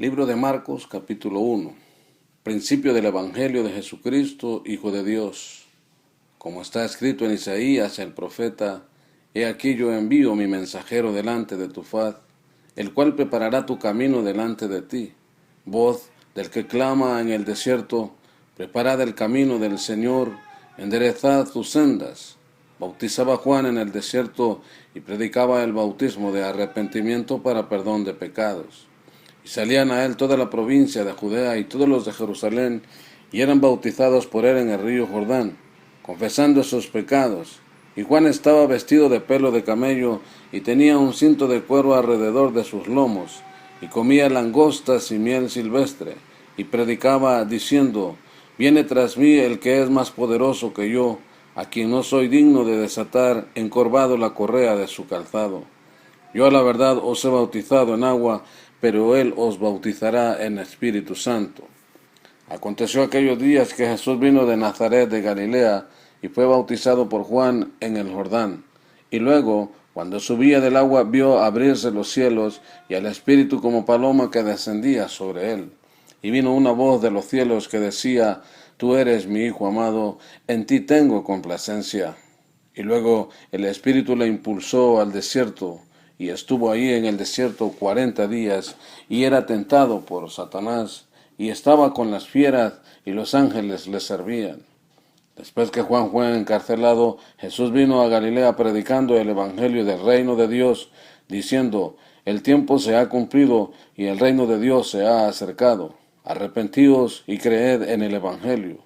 Libro de Marcos, capítulo 1. Principio del Evangelio de Jesucristo, Hijo de Dios. Como está escrito en Isaías el profeta: He aquí yo envío mi mensajero delante de tu faz, el cual preparará tu camino delante de ti. Voz del que clama en el desierto: Preparad el camino del Señor, enderezad sus sendas. Bautizaba Juan en el desierto y predicaba el bautismo de arrepentimiento para perdón de pecados. Y salían a él toda la provincia de Judea y todos los de Jerusalén, y eran bautizados por él en el río Jordán, confesando sus pecados. Y Juan estaba vestido de pelo de camello, y tenía un cinto de cuero alrededor de sus lomos, y comía langostas y miel silvestre, y predicaba diciendo: Viene tras mí el que es más poderoso que yo, a quien no soy digno de desatar encorvado la correa de su calzado. Yo a la verdad os he bautizado en agua, pero él os bautizará en Espíritu Santo. Aconteció aquellos días que Jesús vino de Nazaret de Galilea y fue bautizado por Juan en el Jordán. Y luego, cuando subía del agua, vio abrirse los cielos y al Espíritu como paloma que descendía sobre él. Y vino una voz de los cielos que decía: Tú eres mi Hijo amado, en ti tengo complacencia. Y luego el Espíritu le impulsó al desierto, y estuvo allí en el desierto 40 días, y era tentado por Satanás, y estaba con las fieras, y los ángeles le servían. Después que Juan fue encarcelado, Jesús vino a Galilea predicando el evangelio del reino de Dios, diciendo: El tiempo se ha cumplido, y el reino de Dios se ha acercado. Arrepentíos y creed en el evangelio.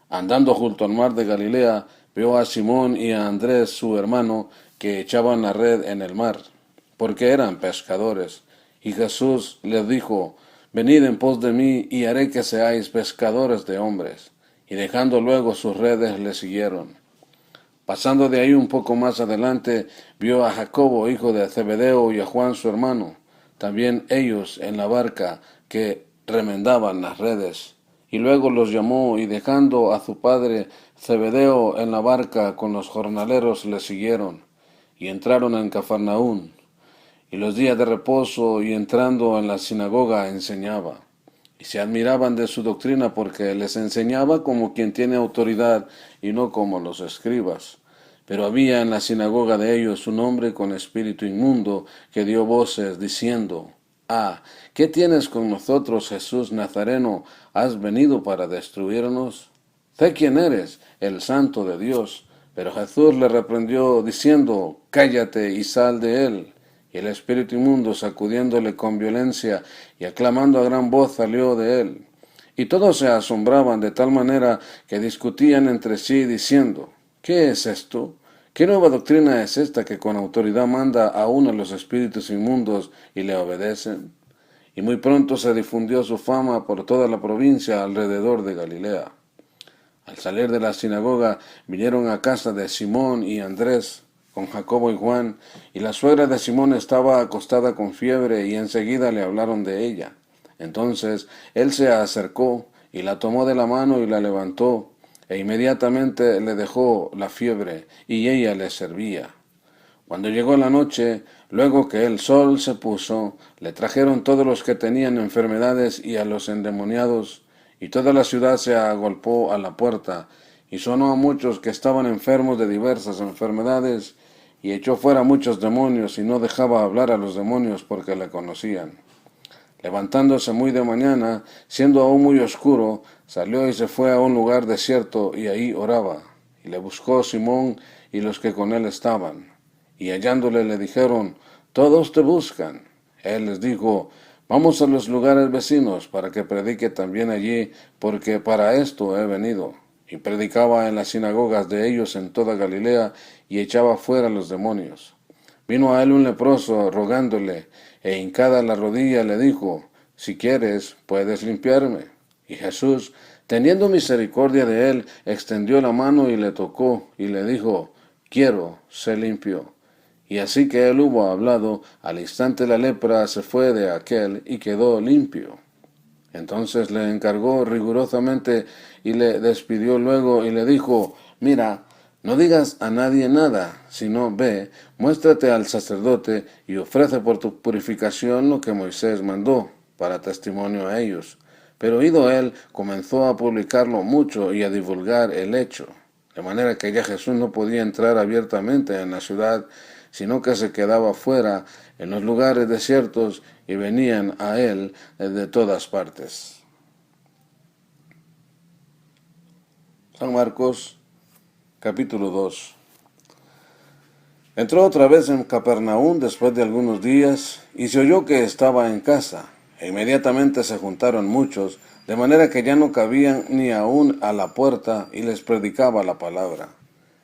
Andando junto al mar de Galilea, vio a Simón y a Andrés su hermano, que echaban la red en el mar, porque eran pescadores. Y Jesús les dijo: Venid en pos de mí, y haré que seáis pescadores de hombres. Y dejando luego sus redes, le siguieron. Pasando de ahí un poco más adelante, vio a Jacobo, hijo de Zebedeo, y a Juan su hermano, también ellos en la barca, que remendaban las redes. Y luego los llamó, y dejando a su padre Zebedeo en la barca con los jornaleros, le siguieron. Y entraron en Cafarnaún. Y los días de reposo, y entrando en la sinagoga, enseñaba. Y se admiraban de su doctrina, porque les enseñaba como quien tiene autoridad, y no como los escribas. Pero había en la sinagoga de ellos un hombre con espíritu inmundo, que dio voces, diciendo: ¿Qué tienes con nosotros, Jesús Nazareno? ¿Has venido para destruirnos? Sé quién eres, el Santo de Dios. Pero Jesús le reprendió, diciendo: Cállate y sal de él. Y el espíritu inmundo, sacudiéndole con violencia y aclamando a gran voz, salió de él. Y todos se asombraban de tal manera que discutían entre sí, diciendo: ¿Qué es esto? ¿Qué nueva doctrina es esta que con autoridad manda aún a los espíritus inmundos y le obedecen? Y muy pronto se difundió su fama por toda la provincia alrededor de Galilea. Al salir de la sinagoga, vinieron a casa de Simón y Andrés, con Jacobo y Juan, y la suegra de Simón estaba acostada con fiebre, y enseguida le hablaron de ella. Entonces él se acercó, y la tomó de la mano y la levantó, e inmediatamente le dejó la fiebre, y ella le servía. Cuando llegó la noche, luego que el sol se puso, le trajeron todos los que tenían enfermedades y a los endemoniados, y toda la ciudad se agolpó a la puerta, y sonó a muchos que estaban enfermos de diversas enfermedades, y echó fuera muchos demonios, y no dejaba hablar a los demonios porque le conocían. Levantándose muy de mañana, siendo aún muy oscuro, salió y se fue a un lugar desierto, y ahí oraba. Y le buscó Simón y los que con él estaban. Y hallándole le dijeron: Todos te buscan. Él les dijo: Vamos a los lugares vecinos, para que predique también allí, porque para esto he venido. Y predicaba en las sinagogas de ellos en toda Galilea, y echaba fuera los demonios. Vino a él un leproso, rogándole, e hincada la rodilla le dijo: Si quieres, puedes limpiarme. Y Jesús, teniendo misericordia de él, extendió la mano y le tocó, y le dijo: Quiero, sé limpio. Y así que él hubo hablado, al instante la lepra se fue de aquél, y quedó limpio. Entonces le encargó rigurosamente, y le despidió luego, y le dijo: Mira, no digas a nadie nada, sino ve, muéstrate al sacerdote, y ofrece por tu purificación lo que Moisés mandó, para testimonio a ellos. Pero oído él, comenzó a publicarlo mucho y a divulgar el hecho, de manera que ya Jesús no podía entrar abiertamente en la ciudad, sino que se quedaba fuera en los lugares desiertos y venían a él de todas partes. San Marcos, capítulo 2. Entró otra vez en Capernaum después de algunos días, y se oyó que estaba en casa, e inmediatamente se juntaron muchos, de manera que ya no cabían ni aún a la puerta, y les predicaba la palabra.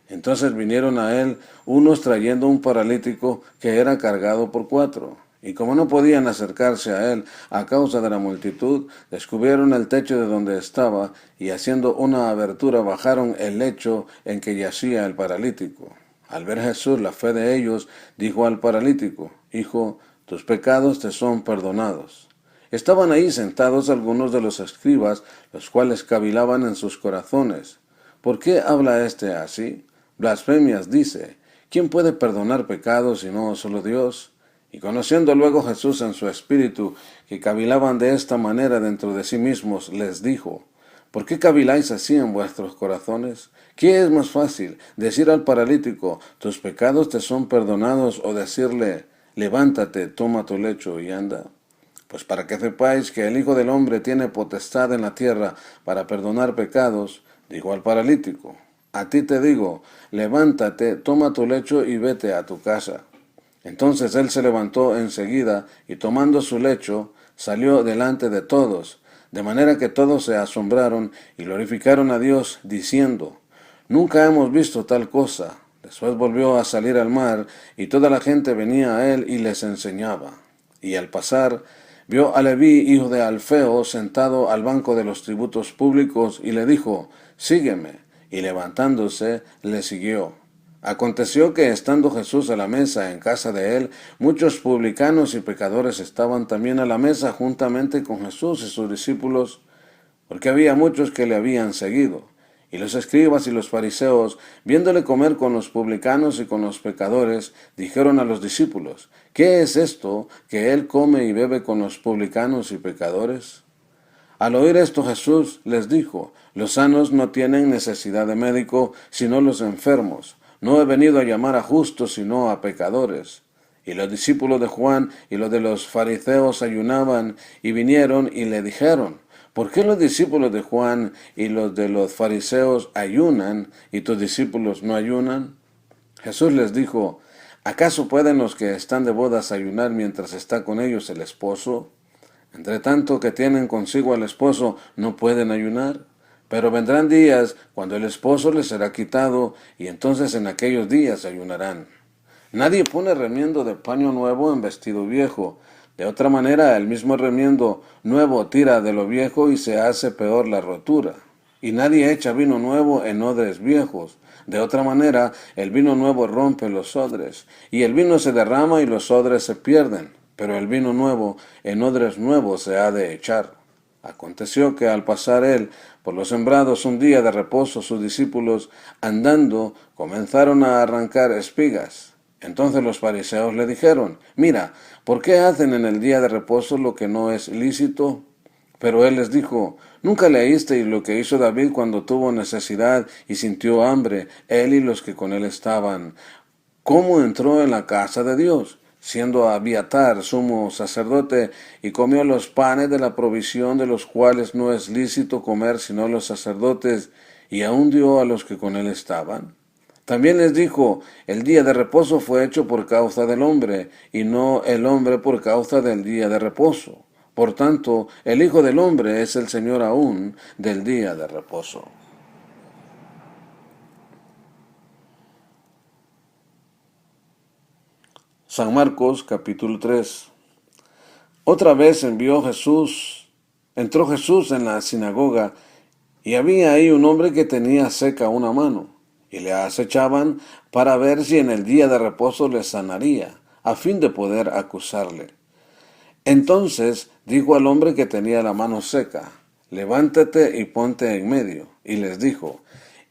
Entonces vinieron a él unos trayendo un paralítico que era cargado por 4, y como no podían acercarse a él a causa de la multitud, descubrieron el techo de donde estaba, y haciendo una abertura bajaron el lecho en que yacía el paralítico. Al ver Jesús la fe de ellos, dijo al paralítico: Hijo, tus pecados te son perdonados. Estaban ahí sentados algunos de los escribas, los cuales cavilaban en sus corazones: ¿por qué habla éste así? Blasfemias dice. ¿Quién puede perdonar pecados sino solo Dios? Y conociendo luego Jesús en su espíritu que cavilaban de esta manera dentro de sí mismos, les dijo: ¿por qué caviláis así en vuestros corazones? ¿Qué es más fácil, decir al paralítico: tus pecados te son perdonados, o decirle: levántate, toma tu lecho y anda? Pues para que sepáis que el Hijo del Hombre tiene potestad en la tierra para perdonar pecados, dijo al paralítico: a ti te digo, levántate, toma tu lecho y vete a tu casa. Entonces él se levantó enseguida, y tomando su lecho, salió delante de todos, de manera que todos se asombraron y glorificaron a Dios, diciendo: nunca hemos visto tal cosa. Después volvió a salir al mar, y toda la gente venía a él y les enseñaba. Y al pasar, vio a Leví, hijo de Alfeo, sentado al banco de los tributos públicos, y le dijo: sígueme. Y levantándose, le siguió. Aconteció que, estando Jesús a la mesa en casa de él, muchos publicanos y pecadores estaban también a la mesa juntamente con Jesús y sus discípulos, porque había muchos que le habían seguido. Y los escribas y los fariseos, viéndole comer con los publicanos y con los pecadores, dijeron a los discípulos: ¿qué es esto que él come y bebe con los publicanos y pecadores? Al oír esto, Jesús les dijo: los sanos no tienen necesidad de médico, sino los enfermos. No he venido a llamar a justos, sino a pecadores. Y los discípulos de Juan y los de los fariseos ayunaban, y vinieron y le dijeron: ¿por qué los discípulos de Juan y los de los fariseos ayunan, y tus discípulos no ayunan? Jesús les dijo: ¿acaso pueden los que están de bodas ayunar mientras está con ellos el esposo? Entre tanto que tienen consigo al esposo, no pueden ayunar. Pero vendrán días cuando el esposo les será quitado, y entonces en aquellos días ayunarán. Nadie pone remiendo de paño nuevo en vestido viejo. De otra manera, el mismo remiendo nuevo tira de lo viejo y se hace peor la rotura. Y nadie echa vino nuevo en odres viejos. De otra manera, el vino nuevo rompe los odres, y el vino se derrama y los odres se pierden. Pero el vino nuevo en odres nuevos se ha de echar. Aconteció que al pasar él por los sembrados un día de reposo, sus discípulos, andando, comenzaron a arrancar espigas. Entonces los fariseos le dijeron: mira, ¿por qué hacen en el día de reposo lo que no es lícito? Pero él les dijo: ¿nunca leísteis lo que hizo David cuando tuvo necesidad y sintió hambre, él y los que con él estaban? ¿Cómo entró en la casa de Dios, siendo Abiatar sumo sacerdote, y comió los panes de la provisión, de los cuales no es lícito comer sino los sacerdotes, y aún dio a los que con él estaban? También les dijo: el día de reposo fue hecho por causa del hombre, y no el hombre por causa del día de reposo. Por tanto, el Hijo del Hombre es el Señor aún del día de reposo. San Marcos, capítulo 3. Otra vez entró Jesús en la sinagoga, y había ahí un hombre que tenía seca una mano, y le acechaban para ver si en el día de reposo le sanaría, a fin de poder acusarle. Entonces dijo al hombre que tenía la mano seca: levántate y ponte en medio. Y les dijo: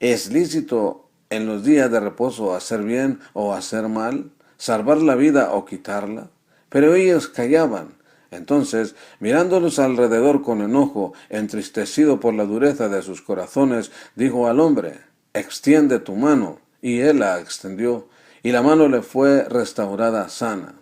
¿es lícito en los días de reposo hacer bien o hacer mal, salvar la vida o quitarla? Pero ellos callaban. Entonces, mirándolos alrededor con enojo, entristecido por la dureza de sus corazones, dijo al hombre, extiende tu mano. Y él la extendió, y la mano le fue restaurada sana.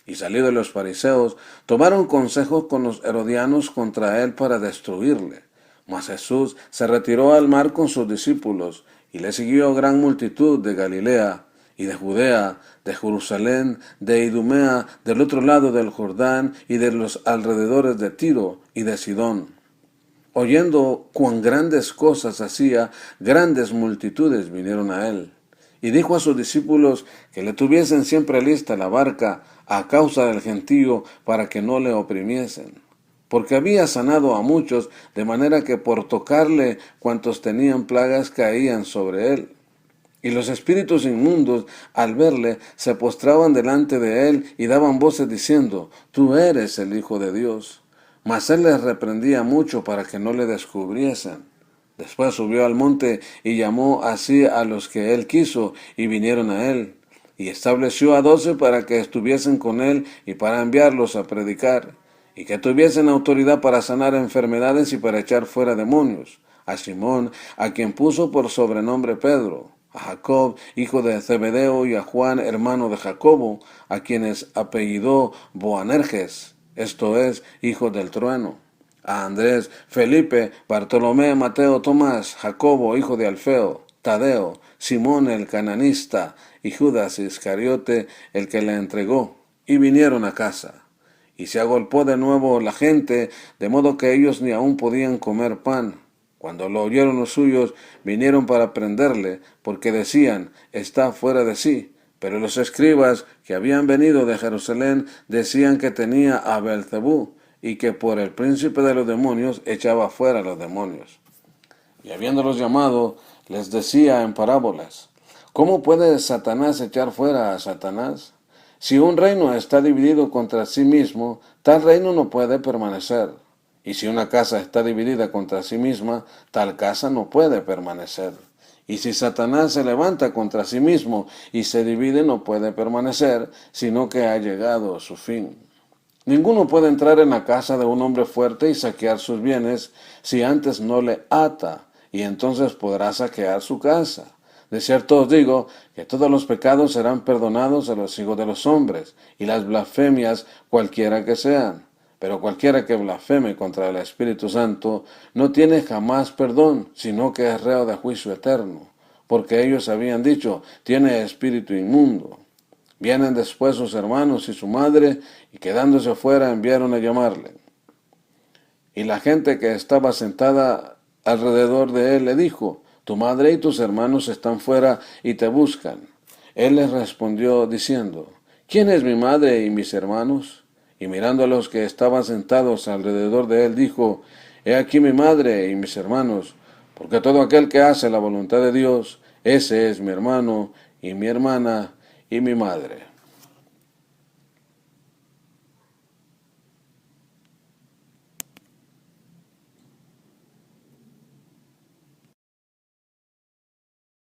Y salidos los fariseos, tomaron consejos con los herodianos contra él para destruirle. Mas Jesús se retiró al mar con sus discípulos, y le siguió gran multitud de Galilea, y de Judea, de Jerusalén, de Idumea, del otro lado del Jordán, y de los alrededores de Tiro y de Sidón. Oyendo cuán grandes cosas hacía, grandes multitudes vinieron a él. Y dijo a sus discípulos que le tuviesen siempre lista la barca a causa del gentío para que no le oprimiesen. Porque había sanado a muchos, de manera que por tocarle cuantos tenían plagas caían sobre él. Y los espíritus inmundos, al verle, se postraban delante de él y daban voces diciendo, tú eres el Hijo de Dios. Mas él les reprendía mucho para que no le descubriesen. Después subió al monte y llamó así a los que él quiso, y vinieron a él. Y estableció a 12 para que estuviesen con él y para enviarlos a predicar, y que tuviesen autoridad para sanar enfermedades y para echar fuera demonios. A Simón, a quien puso por sobrenombre Pedro, a Jacob, hijo de Zebedeo, y a Juan, hermano de Jacobo, a quienes apellidó Boanerges, esto es, hijo del trueno, a Andrés, Felipe, Bartolomé, Mateo, Tomás, Jacobo, hijo de Alfeo, Tadeo, Simón el cananista, y Judas Iscariote, el que le entregó, y vinieron a casa. Y se agolpó de nuevo la gente, de modo que ellos ni aún podían comer pan. Cuando lo oyeron los suyos, vinieron para prenderle, porque decían, está fuera de sí. Pero los escribas que habían venido de Jerusalén decían que tenía a Beelzebú, y que por el príncipe de los demonios echaba fuera a los demonios. Y habiéndolos llamado, les decía en parábolas, ¿cómo puede Satanás echar fuera a Satanás? Si un reino está dividido contra sí mismo, tal reino no puede permanecer. Y si una casa está dividida contra sí misma, tal casa no puede permanecer. Y si Satanás se levanta contra sí mismo y se divide, no puede permanecer, sino que ha llegado a su fin. Ninguno puede entrar en la casa de un hombre fuerte y saquear sus bienes si antes no le ata, y entonces podrá saquear su casa. De cierto os digo que todos los pecados serán perdonados a los hijos de los hombres, y las blasfemias cualquiera que sean. Pero cualquiera que blasfeme contra el Espíritu Santo no tiene jamás perdón, sino que es reo de juicio eterno, porque ellos habían dicho, tiene espíritu inmundo. Vienen después sus hermanos y su madre, y quedándose fuera enviaron a llamarle. Y la gente que estaba sentada alrededor de él le dijo, tu madre y tus hermanos están fuera y te buscan. Él les respondió diciendo, ¿quién es mi madre y mis hermanos? Y mirando a los que estaban sentados alrededor de él, dijo, he aquí mi madre y mis hermanos, porque todo aquel que hace la voluntad de Dios, ese es mi hermano y mi hermana y mi madre.